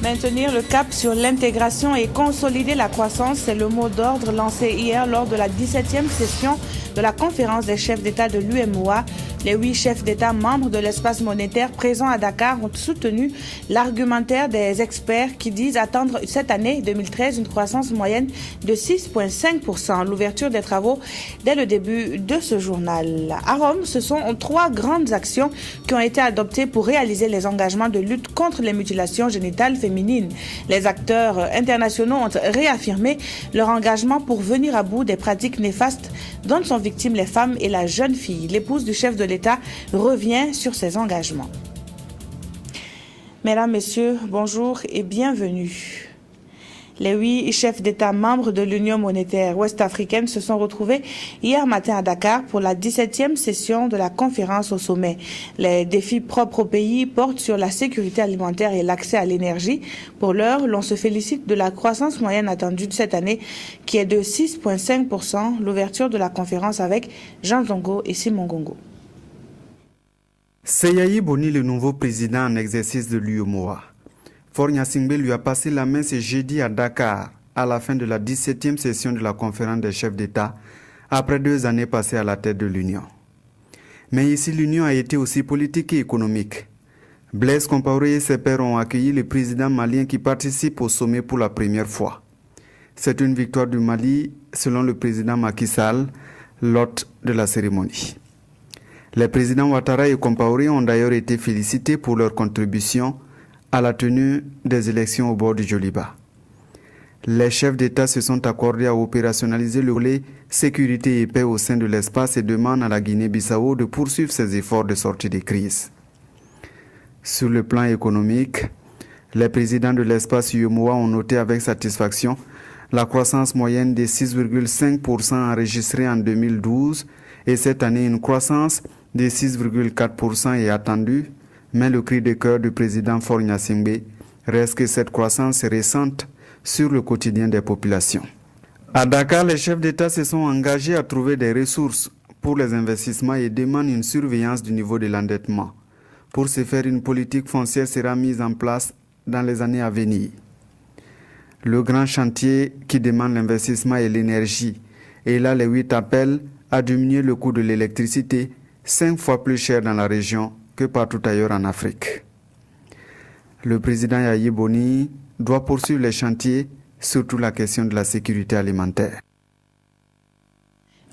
Maintenir le cap sur l'intégration et consolider la croissance, c'est le mot d'ordre lancé hier lors de la 17e session de la conférence des chefs d'État de l'UEMOA. Les 8 chefs d'État membres de l'espace monétaire présents à Dakar ont soutenu l'argumentaire des experts qui disent attendre cette année 2013 une croissance moyenne de 6,5%. L'ouverture des travaux dès le début de ce journal. À Rome, ce sont 3 grandes actions qui ont été adoptées pour réaliser les engagements de lutte contre les mutilations génitales féminines. Les acteurs internationaux ont réaffirmé leur engagement pour venir à bout des pratiques néfastes dont sont victimes les femmes et la jeune fille. L'épouse du chef de l'État revient sur ses engagements. Mesdames, Messieurs, bonjour et bienvenue. Les 8 chefs d'État membres de l'Union monétaire ouest-africaine se sont retrouvés hier matin à Dakar pour la 17e session de la conférence au sommet. Les défis propres au pays portent sur la sécurité alimentaire et l'accès à l'énergie. Pour l'heure, l'on se félicite de la croissance moyenne attendue de cette année qui est de 6,5%. L'ouverture de la conférence avec Jean Zongo et Simon Gongo. Seyayi Boni, le nouveau président en exercice de l'UEMOA. Faure Gnassingbé lui a passé la main ce jeudi à Dakar, à la fin de la 17e session de la conférence des chefs d'État, après 2 années passées à la tête de l'Union. Mais ici, l'Union a été aussi politique et économique. Blaise Compaoré et ses pairs ont accueilli le président malien qui participe au sommet pour la première fois. C'est une victoire du Mali, selon le président Macky Sall, l'hôte de la cérémonie. Les présidents Ouattara et Compaoré ont d'ailleurs été félicités pour leur contribution à la tenue des élections au bord du Djoliba. Les chefs d'État se sont accordés à opérationnaliser le volet sécurité et paix au sein de l'espace et demandent à la Guinée-Bissau de poursuivre ses efforts de sortie des crises. Sur le plan économique, les présidents de l'espace UEMOA ont noté avec satisfaction la croissance moyenne de 6,5% enregistrée en 2012 et cette année une croissance de 6,4% est attendue. Mais le cri de cœur du président Faure Gnassingbé reste que cette croissance est récente sur le quotidien des populations. À Dakar, les chefs d'État se sont engagés à trouver des ressources pour les investissements et demandent une surveillance du niveau de l'endettement. Pour ce faire, une politique foncière sera mise en place dans les années à venir. Le grand chantier qui demande l'investissement et l'énergie, et là les 8 appellent à diminuer le coût de l'électricité 5 fois plus cher dans la région que partout ailleurs en Afrique. Le président Yayi Boni doit poursuivre les chantiers, surtout la question de la sécurité alimentaire.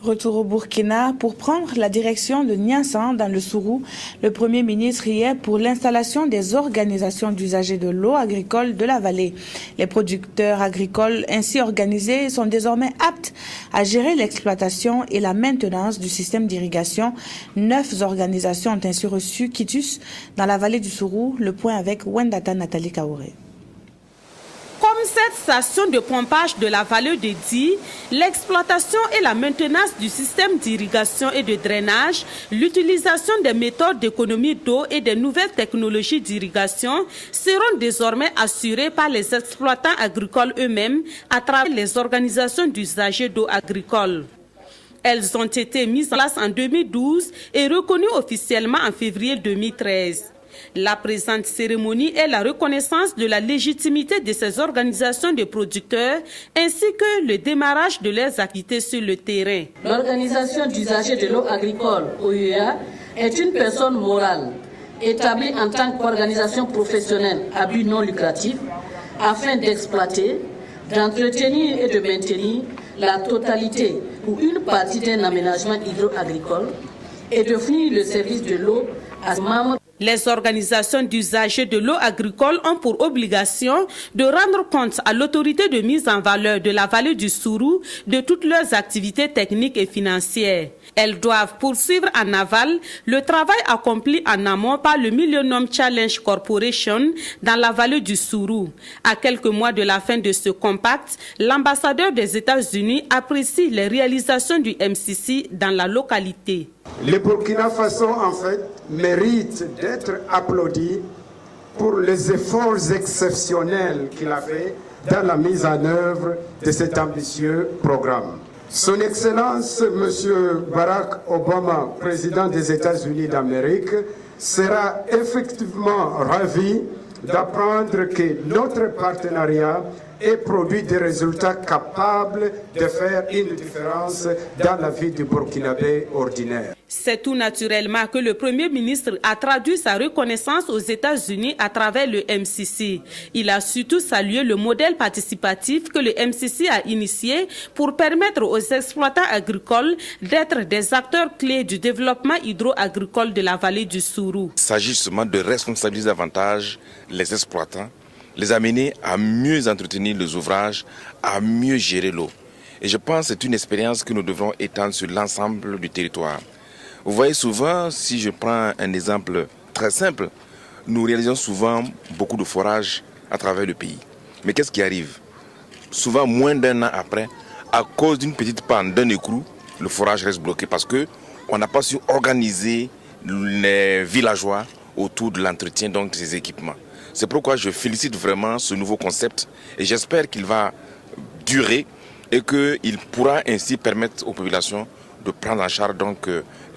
Retour au Burkina pour prendre la direction de Niassan dans le Sourou. Le Premier ministre y est pour l'installation des organisations d'usagers de l'eau agricole de la vallée. Les producteurs agricoles ainsi organisés sont désormais aptes à gérer l'exploitation et la maintenance du système d'irrigation. 9 organisations ont ainsi reçu quitus dans la vallée du Sourou. Le point avec Wendata Nathalie Kaoré. Comme cette station de pompage de la vallée de Di, l'exploitation et la maintenance du système d'irrigation et de drainage, l'utilisation des méthodes d'économie d'eau et des nouvelles technologies d'irrigation seront désormais assurées par les exploitants agricoles eux-mêmes à travers les organisations d'usagers d'eau agricole. Elles ont été mises en place en 2012 et reconnues officiellement en février 2013. La présente cérémonie est la reconnaissance de la légitimité de ces organisations de producteurs ainsi que le démarrage de leurs activités sur le terrain. L'organisation d'usagers de l'eau agricole, OUA, est une personne morale établie en tant qu'organisation professionnelle à but non lucratif afin d'exploiter, d'entretenir et de maintenir la totalité ou une partie d'un aménagement hydro-agricole et de fournir le service de l'eau à ses membres. Les organisations d'usagers de l'eau agricole ont pour obligation de rendre compte à l'autorité de mise en valeur de la vallée du Sourou de toutes leurs activités techniques et financières. Elles doivent poursuivre en aval le travail accompli en amont par le Millennium Challenge Corporation dans la vallée du Sourou. À quelques mois de la fin de ce compact, l'ambassadeur des États-Unis apprécie les réalisations du MCC dans la localité. Le Burkina Faso, en fait, mérite d'être applaudi pour les efforts exceptionnels qu'il a fait dans la mise en œuvre de cet ambitieux programme. Son Excellence, M. Barack Obama, président des États-Unis d'Amérique, sera effectivement ravi d'apprendre que notre partenariat ait produit des résultats capables de faire une différence dans la vie du Burkinabé ordinaire. C'est tout naturellement que le Premier ministre a traduit sa reconnaissance aux États-Unis à travers le MCC. Il a surtout salué le modèle participatif que le MCC a initié pour permettre aux exploitants agricoles d'être des acteurs clés du développement hydro-agricole de la vallée du Sourou. Il s'agit justement de responsabiliser davantage les exploitants, les amener à mieux entretenir les ouvrages, à mieux gérer l'eau. Et je pense que c'est une expérience que nous devrons étendre sur l'ensemble du territoire. Vous voyez souvent, si je prends un exemple très simple, nous réalisons souvent beaucoup de forages à travers le pays. Mais qu'est-ce qui arrive? Souvent, moins d'un an après, à cause d'une petite panne d'un écrou, le forage reste bloqué parce qu'on n'a pas su organiser les villageois autour de l'entretien de ces équipements. C'est pourquoi je félicite vraiment ce nouveau concept et j'espère qu'il va durer et qu'il pourra ainsi permettre aux populations de prendre en charge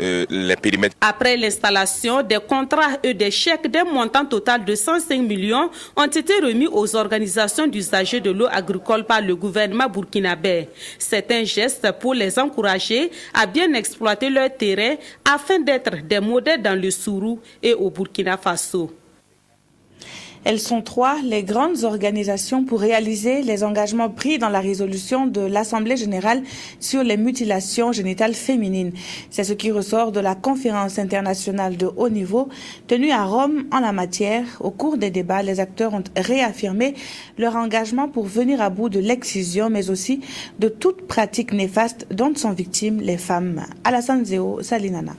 les périmètres. Après l'installation, des contrats et des chèques d'un montant total de 105 millions ont été remis aux organisations d'usagers de l'eau agricole par le gouvernement burkinabé. C'est un geste pour les encourager à bien exploiter leur terrain afin d'être des modèles dans le Sourou et au Burkina Faso. Elles sont 3, les grandes organisations pour réaliser les engagements pris dans la résolution de l'Assemblée générale sur les mutilations génitales féminines. C'est ce qui ressort de la conférence internationale de haut niveau tenue à Rome en la matière. Au cours des débats, les acteurs ont réaffirmé leur engagement pour venir à bout de l'excision, mais aussi de toute pratique néfaste dont sont victimes les femmes. Alassane Zéo, Salinana.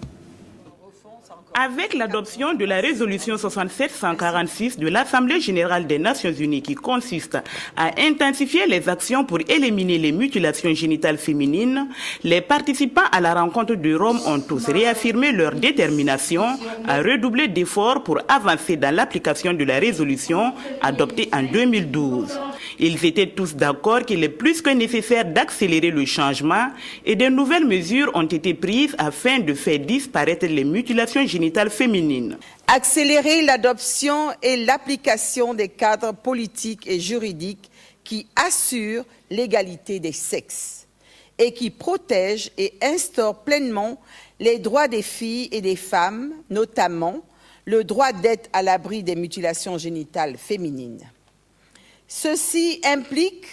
Avec l'adoption de la résolution 67-146 de l'Assemblée générale des Nations unies qui consiste à intensifier les actions pour éliminer les mutilations génitales féminines, les participants à la rencontre de Rome ont tous réaffirmé leur détermination à redoubler d'efforts pour avancer dans l'application de la résolution adoptée en 2012. Ils étaient tous d'accord qu'il est plus que nécessaire d'accélérer le changement et de nouvelles mesures ont été prises afin de faire disparaître les mutilations génitales féminines. Accélérer l'adoption et l'application des cadres politiques et juridiques qui assurent l'égalité des sexes et qui protègent et instaurent pleinement les droits des filles et des femmes, notamment le droit d'être à l'abri des mutilations génitales féminines. Ceci implique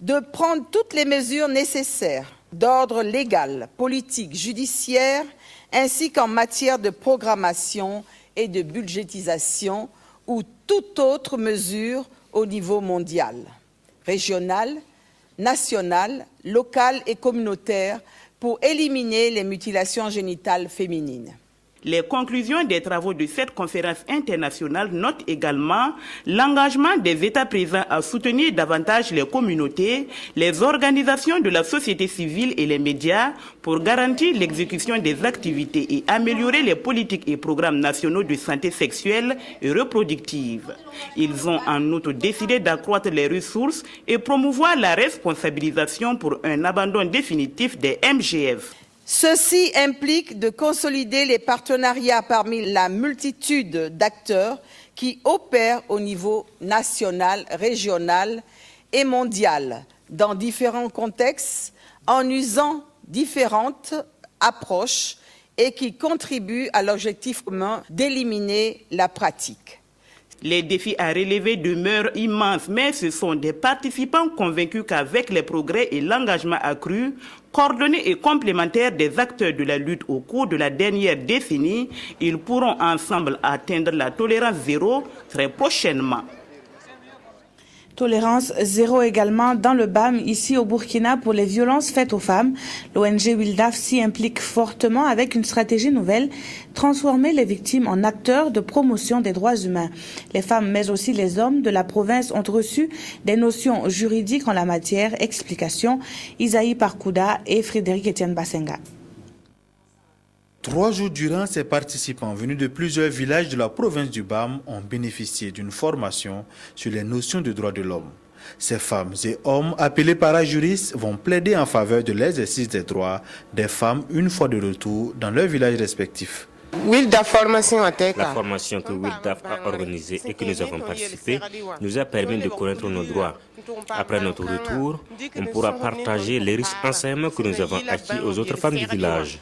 de prendre toutes les mesures nécessaires d'ordre légal, politique, judiciaire, ainsi qu'en matière de programmation et de budgétisation ou toute autre mesure au niveau mondial, régional, national, local et communautaire pour éliminer les mutilations génitales féminines. Les conclusions des travaux de cette conférence internationale notent également l'engagement des États présents à soutenir davantage les communautés, les organisations de la société civile et les médias pour garantir l'exécution des activités et améliorer les politiques et programmes nationaux de santé sexuelle et reproductive. Ils ont en outre décidé d'accroître les ressources et promouvoir la responsabilisation pour un abandon définitif des MGF. Ceci implique de consolider les partenariats parmi la multitude d'acteurs qui opèrent au niveau national, régional et mondial dans différents contextes en usant différentes approches et qui contribuent à l'objectif commun d'éliminer la pratique. Les défis à relever demeurent immenses, mais ce sont des participants convaincus qu'avec les progrès et l'engagement accru, coordonnés et complémentaires des acteurs de la lutte au cours de la dernière décennie, ils pourront ensemble atteindre la tolérance zéro très prochainement. Tolérance zéro également dans le BAM, ici au Burkina, pour les violences faites aux femmes. L'ONG Wildaf s'y implique fortement avec une stratégie nouvelle, transformer les victimes en acteurs de promotion des droits humains. Les femmes, mais aussi les hommes de la province ont reçu des notions juridiques en la matière. Explication, Isaïe Parkouda et Frédéric Etienne Bassenga. 3 jours durant, ces participants venus de plusieurs villages de la province du BAM ont bénéficié d'une formation sur les notions de droits de l'homme. Ces femmes et hommes appelés parajuristes vont plaider en faveur de l'exercice des droits des femmes une fois de retour dans leurs villages respectifs. La formation que WILDAF a organisée et que nous avons participé nous a permis de connaître nos droits. Après notre retour, on pourra partager les riches enseignements que nous avons acquis aux autres femmes du village.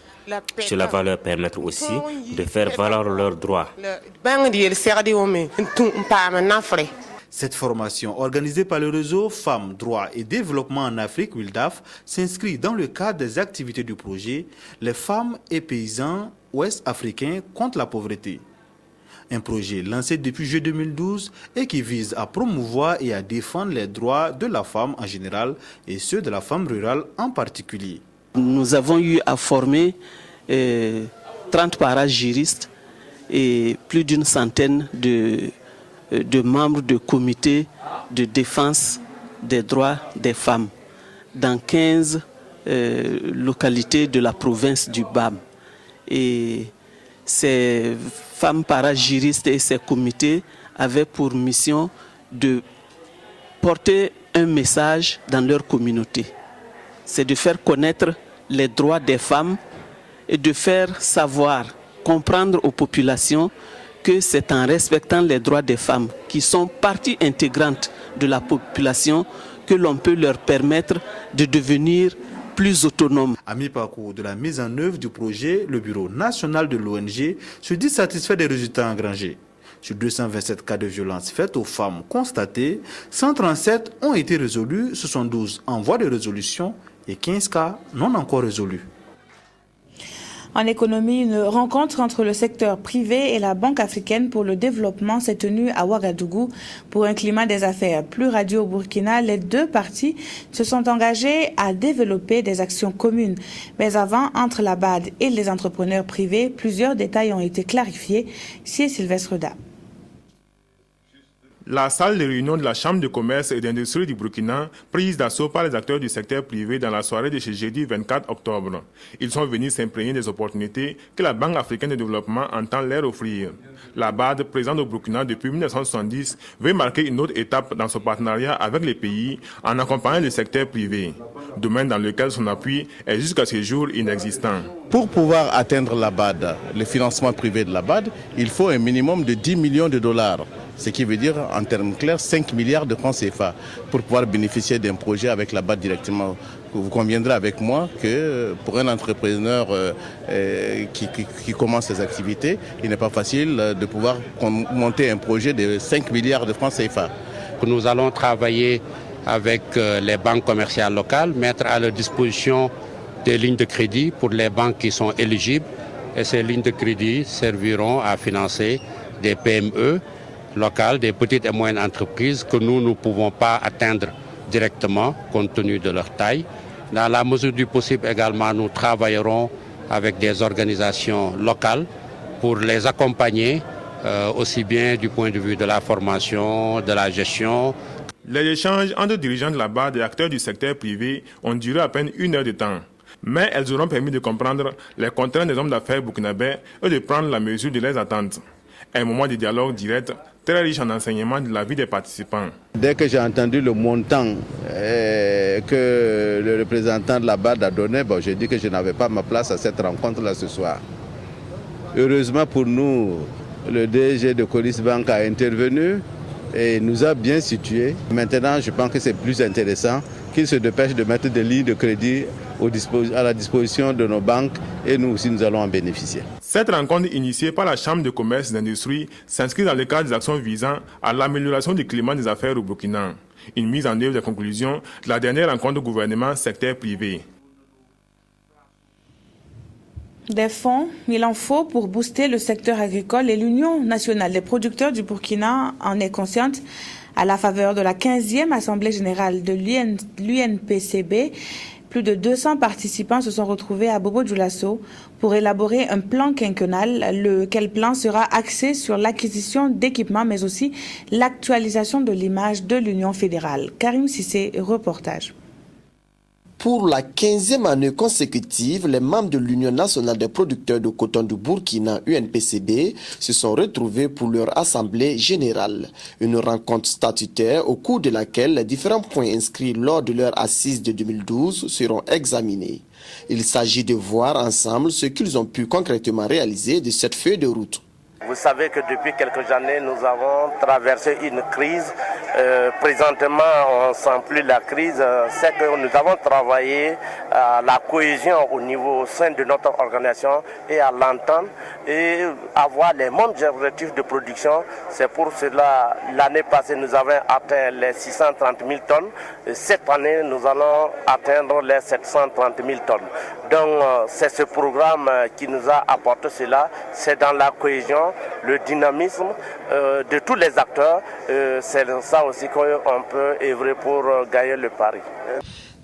Cela va leur permettre aussi de faire valoir leurs droits. Cette formation, organisée par le réseau Femmes, Droits et Développement en Afrique, WILDAF, s'inscrit dans le cadre des activités du projet Les femmes et paysans ouest-africains contre la pauvreté. Un projet lancé depuis juillet 2012 et qui vise à promouvoir et à défendre les droits de la femme en général et ceux de la femme rurale en particulier. Nous avons eu à former 30 parajuristes et plus d'une centaine de membres de comités de défense des droits des femmes dans 15 localités de la province du BAM. Et ces femmes parajuristes et ces comités avaient pour mission de porter un message dans leur communauté. C'est de faire connaître les droits des femmes et de faire savoir, comprendre aux populations que c'est en respectant les droits des femmes, qui sont partie intégrante de la population, que l'on peut leur permettre de devenir plus autonomes. À mi-parcours de la mise en œuvre du projet, le Bureau national de l'ONG se dit satisfait des résultats engrangés. Sur 227 cas de violence faites aux femmes constatés, 137 ont été résolus, 72 en voie de résolution et 15 cas non encore résolus. En économie, une rencontre entre le secteur privé et la Banque africaine pour le développement s'est tenue à Ouagadougou pour un climat des affaires plus radieux au Burkina. Les deux parties se sont engagées à développer des actions communes. Mais avant, entre la BAD et les entrepreneurs privés, plusieurs détails ont été clarifiés. C'est Sylvestre Da. La salle de réunion de la Chambre de commerce et d'industrie du Burkina, prise d'assaut par les acteurs du secteur privé dans la soirée de ce jeudi 24 octobre. Ils sont venus s'imprégner des opportunités que la Banque africaine de développement entend leur offrir. La BAD, présente au Burkina depuis 1970, veut marquer une autre étape dans son partenariat avec les pays en accompagnant le secteur privé, domaine dans lequel son appui est jusqu'à ce jour inexistant. Pour pouvoir atteindre la BAD, le financement privé de la BAD, il faut un minimum de 10 millions de dollars. Ce qui veut dire, en termes clairs, 5 milliards de francs CFA pour pouvoir bénéficier d'un projet avec la BAD directement. Vous conviendrez avec moi que pour un entrepreneur qui commence ses activités, il n'est pas facile de pouvoir monter un projet de 5 milliards de francs CFA. Nous allons travailler avec les banques commerciales locales, mettre à leur disposition des lignes de crédit pour les banques qui sont éligibles. Et ces lignes de crédit serviront à financer des PME locales, des petites et moyennes entreprises que nous ne pouvons pas atteindre directement compte tenu de leur taille. Dans la mesure du possible également, nous travaillerons avec des organisations locales pour les accompagner aussi bien du point de vue de la formation, de la gestion. Les échanges entre dirigeants de la BAD et acteurs du secteur privé ont duré à peine 1 heure de temps. Mais elles auront permis de comprendre les contraintes des hommes d'affaires burkinabés et de prendre la mesure de leurs attentes. Un moment de dialogue direct, très riche en enseignements de la vie des participants. Dès que j'ai entendu le montant que le représentant de la BAD a donné, j'ai dit que je n'avais pas ma place à cette rencontre-là ce soir. Heureusement pour nous, le DG de Coris Bank a intervenu et nous a bien situés. Maintenant, je pense que c'est plus intéressant qu'il se dépêche de mettre des lignes de crédit à la disposition de nos banques et nous aussi nous allons en bénéficier. Cette rencontre initiée par la Chambre de commerce et d'industrie s'inscrit dans le cadre des actions visant à l'amélioration du climat des affaires au Burkina. Une mise en œuvre des conclusions de la dernière rencontre du gouvernement secteur privé. Des fonds, il en faut pour booster le secteur agricole et l'Union nationale des producteurs du Burkina en est consciente. À la faveur de la 15e Assemblée générale de l'UNPCB, plus de 200 participants se sont retrouvés à Bobo-Dioulasso pour élaborer un plan quinquennal. Lequel plan sera axé sur l'acquisition d'équipements, mais aussi l'actualisation de l'image de l'Union fédérale. Karim Sissé, reportage. Pour la 15e année consécutive, les membres de l'Union nationale des producteurs de coton du Burkina, UNPCB, se sont retrouvés pour leur assemblée générale. Une rencontre statutaire au cours de laquelle les différents points inscrits lors de leur assise de 2012 seront examinés. Il s'agit de voir ensemble ce qu'ils ont pu concrètement réaliser de cette feuille de route. Vous savez que depuis quelques années, nous avons traversé une crise. Présentement, on ne sent plus la crise. C'est que nous avons travaillé à la cohésion au sein de notre organisation et à l'entente et avoir les mêmes objectifs de production. C'est pour cela, l'année passée, nous avons atteint les 630 000 tonnes. Cette année, nous allons atteindre les 730 000 tonnes. Donc, c'est ce programme qui nous a apporté cela. C'est dans la cohésion, le dynamisme de tous les acteurs. C'est ça aussi qu'on peut œuvrer pour gagner le pari.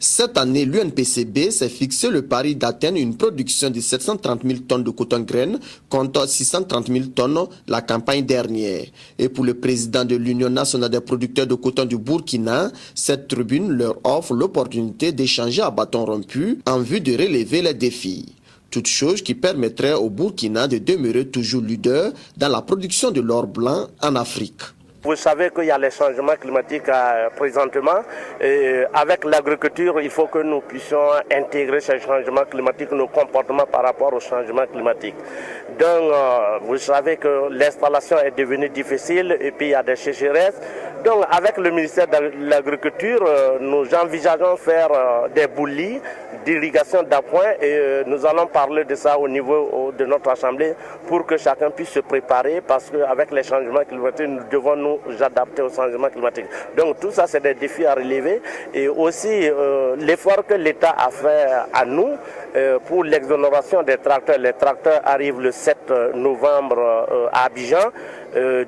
Cette année, l'UNPCB s'est fixé le pari d'atteindre une production de 730 000 tonnes de coton-graine contre 630 000 tonnes la campagne dernière. Et pour le président de l'Union nationale des producteurs de coton du Burkina, cette tribune leur offre l'opportunité d'échanger à bâton rompu en vue de relever les défis. Toute chose qui permettrait au Burkina de demeurer toujours leader dans la production de l'or blanc en Afrique. Vous savez qu'il y a les changements climatiques présentement. Et avec l'agriculture, il faut que nous puissions intégrer ces changements climatiques, nos comportements par rapport aux changements climatiques. Donc, vous savez que l'installation est devenue difficile et puis il y a des sécheresses. Donc, avec le ministère de l'Agriculture, nous envisageons faire des boulis d'irrigation d'appoint et nous allons parler de ça au niveau de notre assemblée pour que chacun puisse se préparer parce qu'avec les changements climatiques, nous devons nous adapter aux changements climatiques. Donc tout ça, c'est des défis à relever et aussi l'effort que l'État a fait à nous pour l'exonération des tracteurs. Les tracteurs arrivent le 7 novembre à Abidjan.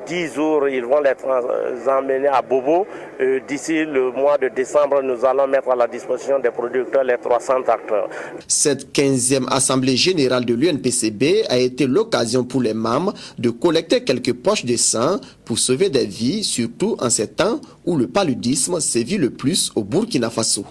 10 jours, ils vont les emmener à Bobo. D'ici le mois de décembre, nous allons mettre à la disposition des producteurs les 300 tracteurs. Cette 15e Assemblée générale de l'UNPCB a été l'occasion pour les membres de collecter quelques poches de sang pour sauver des vies, surtout en ces temps où le paludisme sévit le plus au Burkina Faso.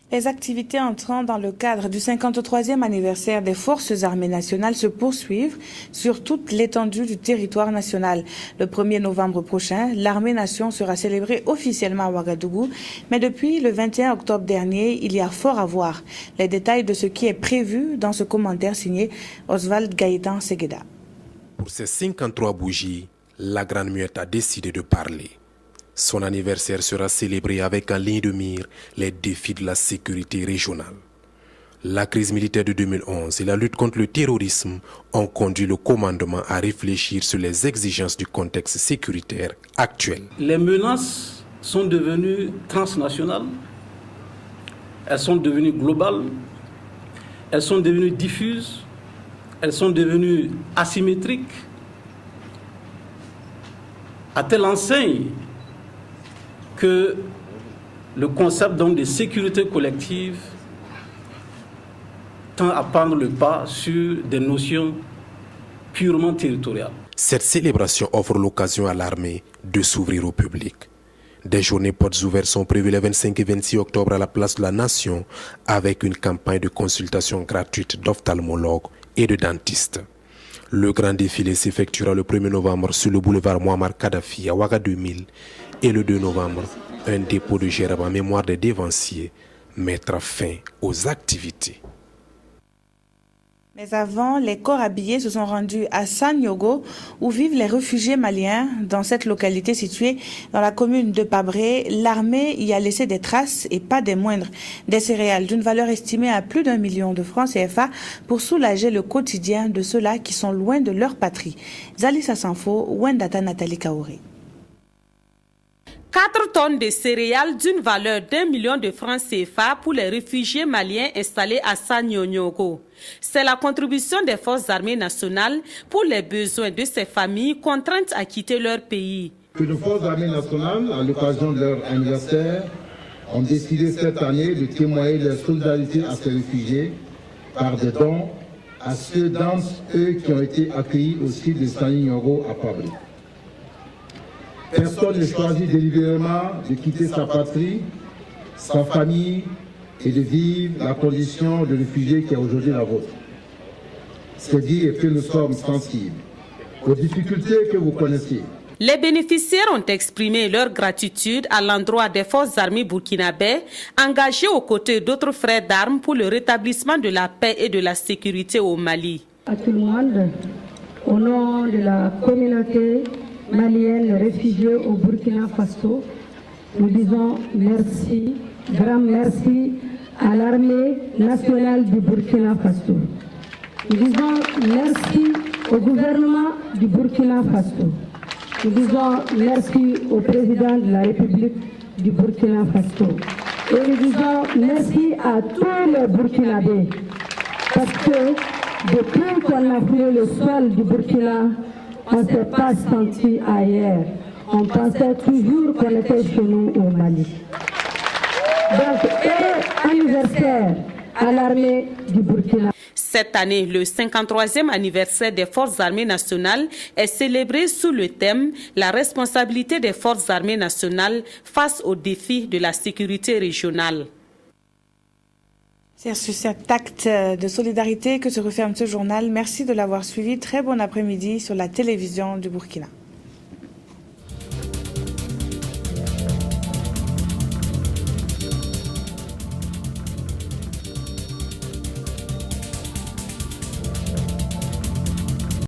Les activités entrant dans le cadre du 53e anniversaire des Forces armées nationales se poursuivent sur toute l'étendue du territoire national. Le 1er novembre prochain, l'armée-nation sera célébrée officiellement à Ouagadougou, mais depuis le 21 octobre dernier, il y a fort à voir. Les détails de ce qui est prévu dans ce commentaire signé Oswald Gaëtan Segueda. Pour ces 53 bougies, la Grande Muette a décidé de parler. Son anniversaire sera célébré avec en ligne de mire les défis de la sécurité régionale. La crise militaire de 2011 et la lutte contre le terrorisme ont conduit le commandement à réfléchir sur les exigences du contexte sécuritaire actuel. Les menaces sont devenues transnationales, elles sont devenues globales, elles sont devenues diffuses, elles sont devenues asymétriques, à telle enseigne que le concept donc de sécurité collective tend à prendre le pas sur des notions purement territoriales. Cette célébration offre l'occasion à l'armée de s'ouvrir au public. Des journées portes ouvertes sont prévues les 25 et 26 octobre à la place de la Nation avec une campagne de consultation gratuite d'ophtalmologues et de dentistes. Le grand défilé s'effectuera le 1er novembre sur le boulevard Muammar Kadhafi à Ouaga 2000 et le 2 novembre, un dépôt de gerbe en mémoire des dévanciers mettra fin aux activités. Mais avant, les corps habillés se sont rendus à Sanyogo, où vivent les réfugiés maliens. Dans cette localité située dans la commune de Pabré, l'armée y a laissé des traces et pas des moindres. Des céréales d'une valeur estimée à plus d'1 million de francs CFA pour soulager le quotidien de ceux-là qui sont loin de leur patrie. Zalissa Sanfo, Wendata Nathalie Kaori. 4 tonnes de céréales d'une valeur d'1 million de francs CFA pour les réfugiés maliens installés à Sanyonyogo. C'est la contribution des forces armées nationales pour les besoins de ces familles contraintes à quitter leur pays. Les forces armées nationales, à l'occasion de leur anniversaire, ont décidé cette année de témoigner leur solidarité à ces réfugiés par des dons à ceux d'entre eux qui ont été accueillis au site de Sanyonyogo à Pabré. Personne ne choisit délibérément de quitter sa patrie, sa famille et de vivre la condition de réfugié qui est aujourd'hui la vôtre. C'est dire que nous sommes sensibles aux difficultés que vous connaissez Les bénéficiaires ont exprimé leur gratitude à l'endroit des forces armées burkinabais engagées aux côtés d'autres frères d'armes pour le rétablissement de la paix et de la sécurité au Mali. À tout le monde, au nom de la communauté malienne réfugiée au Burkina Faso, nous disons merci, grand merci à l'armée nationale du Burkina Faso. Nous disons merci au gouvernement du Burkina Faso. Nous disons merci au président de la République du Burkina Faso. Et nous disons merci à tous les Burkinabés. Parce que depuis qu'on a pris le sol du Burkina, on ne s'est pas senti ailleurs. On pensait toujours qu'on était chez nous au Mali. Donc, et anniversaire à l'armée du Burkina. Cette année, le 53e anniversaire des Forces armées nationales est célébré sous le thème « La responsabilité des Forces armées nationales face aux défis de la sécurité régionale ». C'est sur cet acte de solidarité que se referme ce journal. Merci de l'avoir suivi. Très bon après-midi sur la télévision du Burkina.